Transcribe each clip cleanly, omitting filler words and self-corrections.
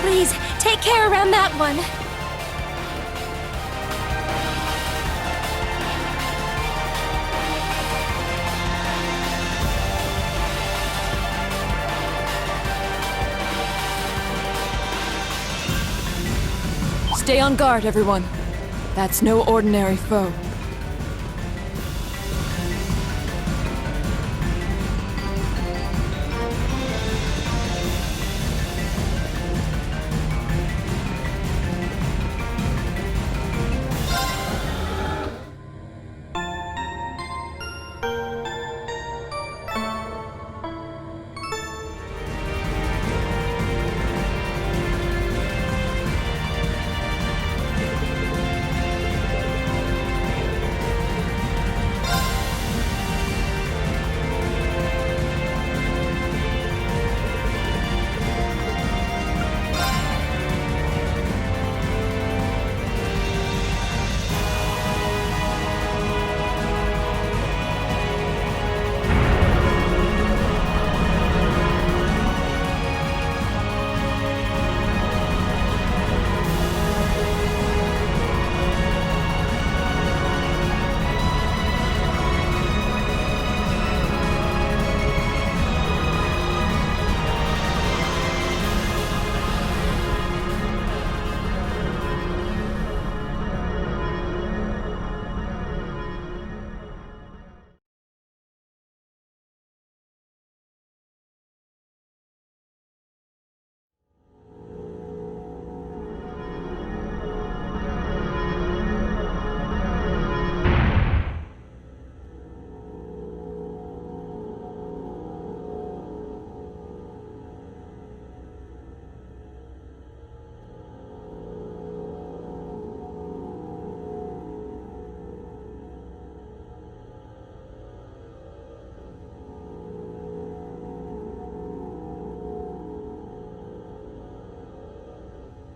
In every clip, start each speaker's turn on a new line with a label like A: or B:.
A: Please, take care around that one.
B: Stay on guard, everyone. That's no ordinary foe.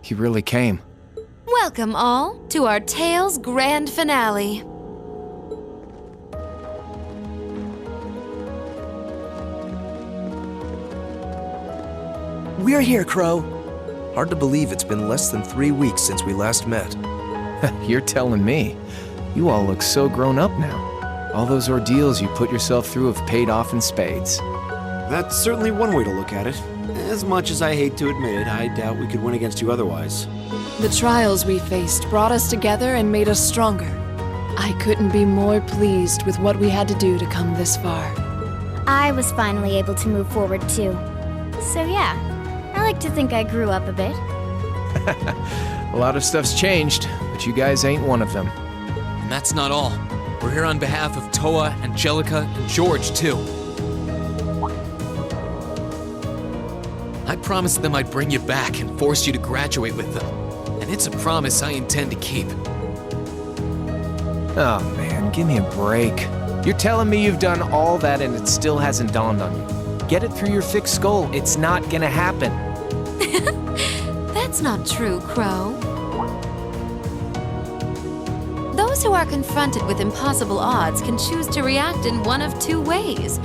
C: He really came.
A: Welcome all to our Tales Grand Finale.
D: We're here, Crow.
E: Hard to believe it's been less than 3 weeks since we last met.
C: You're telling me. You all look so grown up now. All those ordeals you put yourself through have paid off in spades.
F: That's certainly one way to look at it. As much as I hate to admit it, I doubt we could win against you otherwise.
B: The trials we faced brought us together and made us stronger. I couldn't be more pleased with what we had to do to come this far.
G: I was finally able to move forward too. So yeah, I like to think I grew up a bit.
C: A lot of stuff's changed, but you guys ain't one of them.
H: And that's not all. We're here on behalf of Toa, Angelica, and George, too. I promised them I'd bring you back and force you to graduate with them. And it's a promise I intend to keep.
C: Oh man, give me a break. You're telling me you've done all that and it still hasn't dawned on you. Get it through your thick skull, it's not gonna happen.
A: That's not true, Crow. Those who are confronted with impossible odds can choose to react in one of two ways.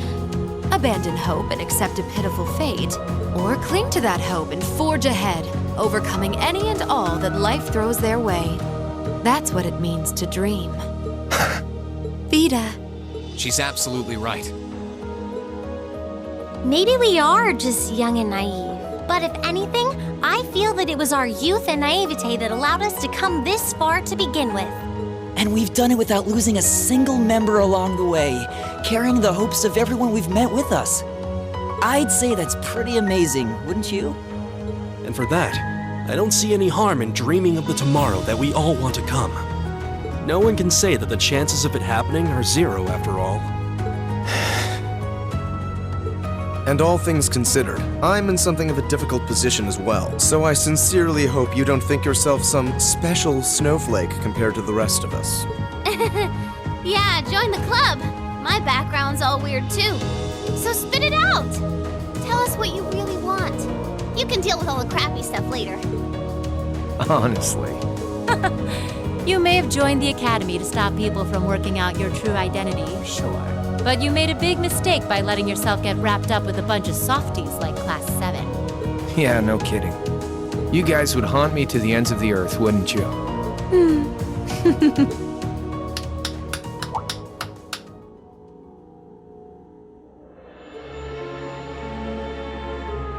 A: Abandon hope and accept a pitiful fate, or cling to that hope and forge ahead, overcoming any and all that life throws their way. That's what it means to dream. Vida.
H: She's absolutely right.
G: Maybe we are just young and naive. But if anything, I feel that it was our youth and naivete that allowed us to come this far to begin with.
D: And we've done it without losing a single member along the way, carrying the hopes of everyone we've met with us. I'd say that's pretty amazing, wouldn't you?
F: And for that, I don't see any harm in dreaming of the tomorrow that we all want to come. No one can say that the chances of it happening are zero after all.
E: And all things considered, I'm in something of a difficult position as well, so I sincerely hope you don't think yourself some special snowflake compared to the rest of us.
G: Yeah, join the club. My background's all weird too. So spit it out! Tell us what you really want. You can deal with all the crappy stuff later.
C: Honestly.
A: You may have joined the Academy to stop people from working out your true identity, sure. But you made a big mistake by letting yourself get wrapped up with a bunch of softies like Class 7.
C: Yeah, no kidding. You guys would haunt me to the ends of the earth, wouldn't you?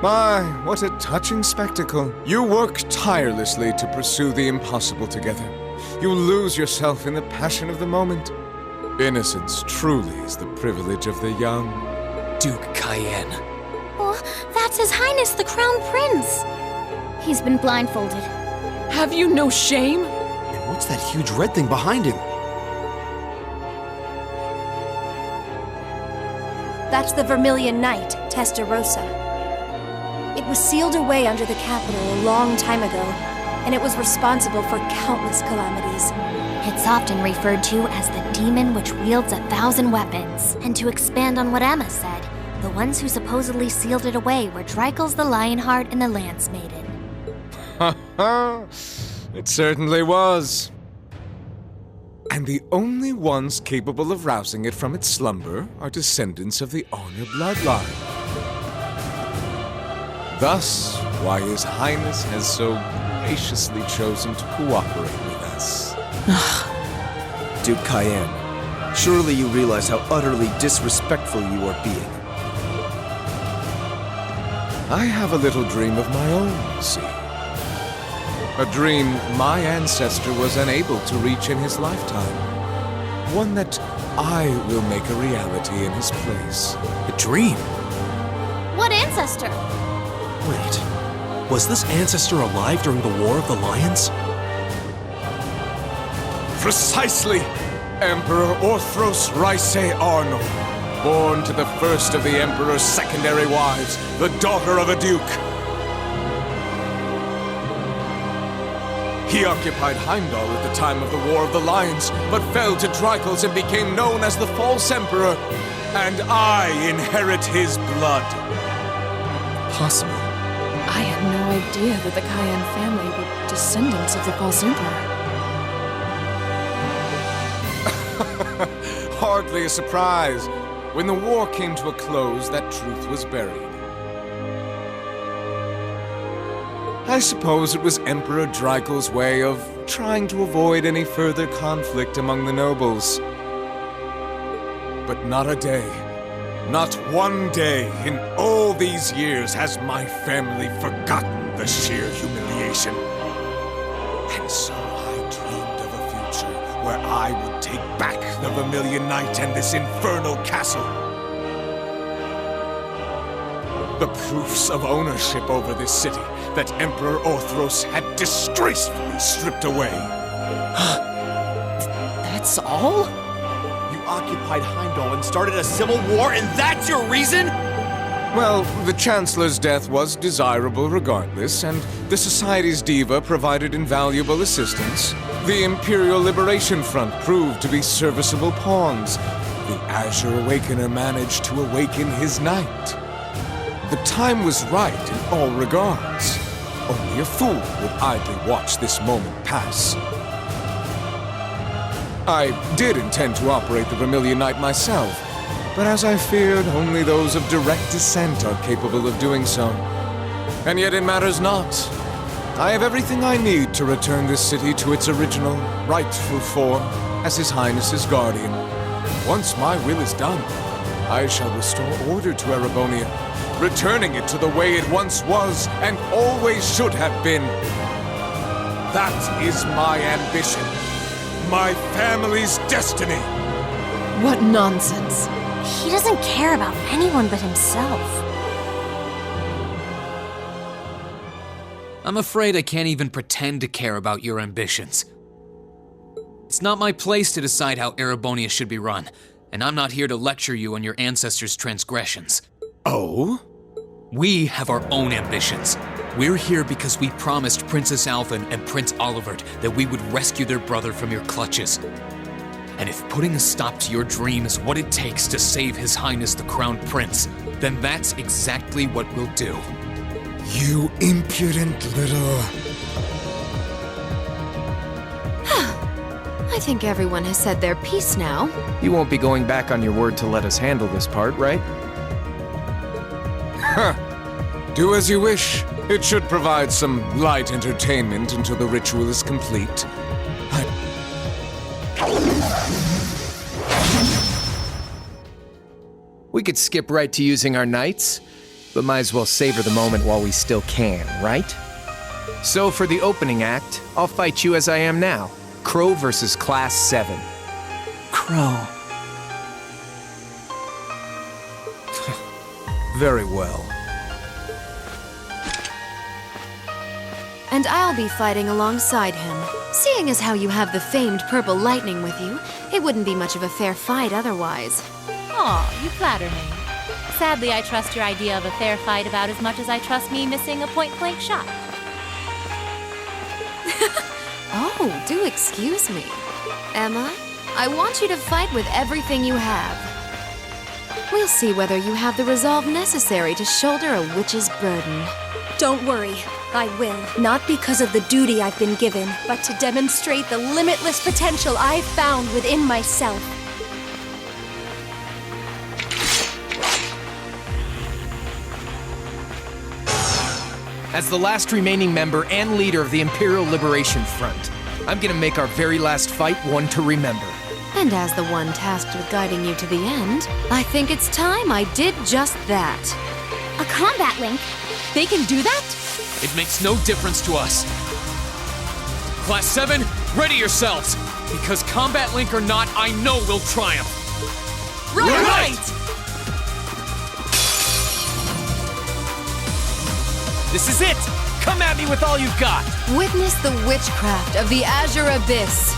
I: My, what a touching spectacle. You work tirelessly to pursue the impossible together. You lose yourself in the passion of the moment. Innocence truly is the privilege of the young.
H: Duke Cayenne.
G: Oh, that's His Highness the Crown Prince. He's been blindfolded.
B: Have you no shame?
F: And what's that huge red thing behind him?
J: That's the Vermilion Knight, Testarossa. It was sealed away under the capital a long time ago, and it was responsible for countless calamities.
G: It's often referred to as the demon which wields 1,000 weapons. And to expand on what Emma said, the ones who supposedly sealed it away were Dreikel's the Lionheart and the Lance Maiden.
I: Ha ha! It certainly was. And the only ones capable of rousing it from its slumber are descendants of the Honor bloodline. Thus, why His Highness has so graciously chosen to cooperate with us.
E: Duke Cayenne, surely you realize how utterly disrespectful you are being.
I: I have a little dream of my own, you see. A dream my ancestor was unable to reach in his lifetime. One that I will make a reality in his place.
F: A dream?
G: What ancestor?
F: Wait, was this ancestor alive during the War of the Lions?
I: Precisely! Emperor Orthros Raisei Arnold, born to the first of the Emperor's secondary wives, the daughter of a duke. He occupied Heimdall at the time of the War of the Lions, but fell to Dreikel's and became known as the False Emperor. And I inherit his blood.
B: Possible. I had no idea that the Cayenne family were descendants of the False Emperor.
I: Hardly a surprise. When the war came to a close, that truth was buried. I suppose it was Emperor Dreikel's way of trying to avoid any further conflict among the nobles. But not a day, not one day in all these years has my family forgotten the sheer humiliation. And so I dreamed of a future where I would take back the Vermilion Knight and this infernal castle. The proofs of ownership over this city that Emperor Orthros had disgracefully stripped away.
D: That's all?
K: You occupied Heimdall and started a civil war, and that's your reason?
I: Well, the Chancellor's death was desirable regardless, and the Society's diva provided invaluable assistance. The Imperial Liberation Front proved to be serviceable pawns. The Azure Awakener managed to awaken his knight. The time was right in all regards. Only a fool would idly watch this moment pass. I did intend to operate the Vermilion Knight myself, but as I feared, only those of direct descent are capable of doing so. And yet it matters not. I have everything I need to return this city to its original, rightful form as His Highness's guardian. Once my will is done, I shall restore order to Erebonia, returning it to the way it once was and always should have been. That is my ambition, my family's destiny.
B: What nonsense.
G: He doesn't care about anyone but himself.
H: I'm afraid I can't even pretend to care about your ambitions. It's not my place to decide how Erebonia should be run, and I'm not here to lecture you on your ancestors' transgressions.
I: Oh?
H: We have our own ambitions. We're here because we promised Princess Alphen and Prince Olivert that we would rescue their brother from your clutches. And if putting a stop to your dream is what it takes to save His Highness the Crown Prince, then that's exactly what we'll do.
I: You impudent little...
A: I think everyone has said their piece now.
C: You won't be going back on your word to let us handle this part, right?
I: Do as you wish. It should provide some light entertainment until the ritual is complete.
C: We could skip right to using our knights, but might as well savor the moment while we still can, right? So for the opening act, I'll fight you as I am now. Crow versus Class 7.
D: Crow.
E: Very well.
A: And I'll be fighting alongside him. Seeing as how you have the famed purple lightning with you, it wouldn't be much of a fair fight otherwise.
L: Aw, you flatter me. Sadly, I trust your idea of a fair fight about as much as I trust me missing a point-blank shot.
A: Oh, do excuse me. Emma, I want you to fight with everything you have. We'll see whether you have the resolve necessary to shoulder a witch's burden.
J: Don't worry, I will. Not because of the duty I've been given, but to demonstrate the limitless potential I've found within myself.
C: As the last remaining member and leader of the Imperial Liberation Front, I'm gonna make our very last fight one to remember.
A: And as the one tasked with guiding you to the end, I think it's time I did just that.
G: A combat link?
L: They can do that?
H: It makes no difference to us. Class 7, ready yourselves! Because Combat Link or not, I know we'll triumph! Right!
C: This is it! Come at me with all you've got!
A: Witness the witchcraft of the Azure Abyss.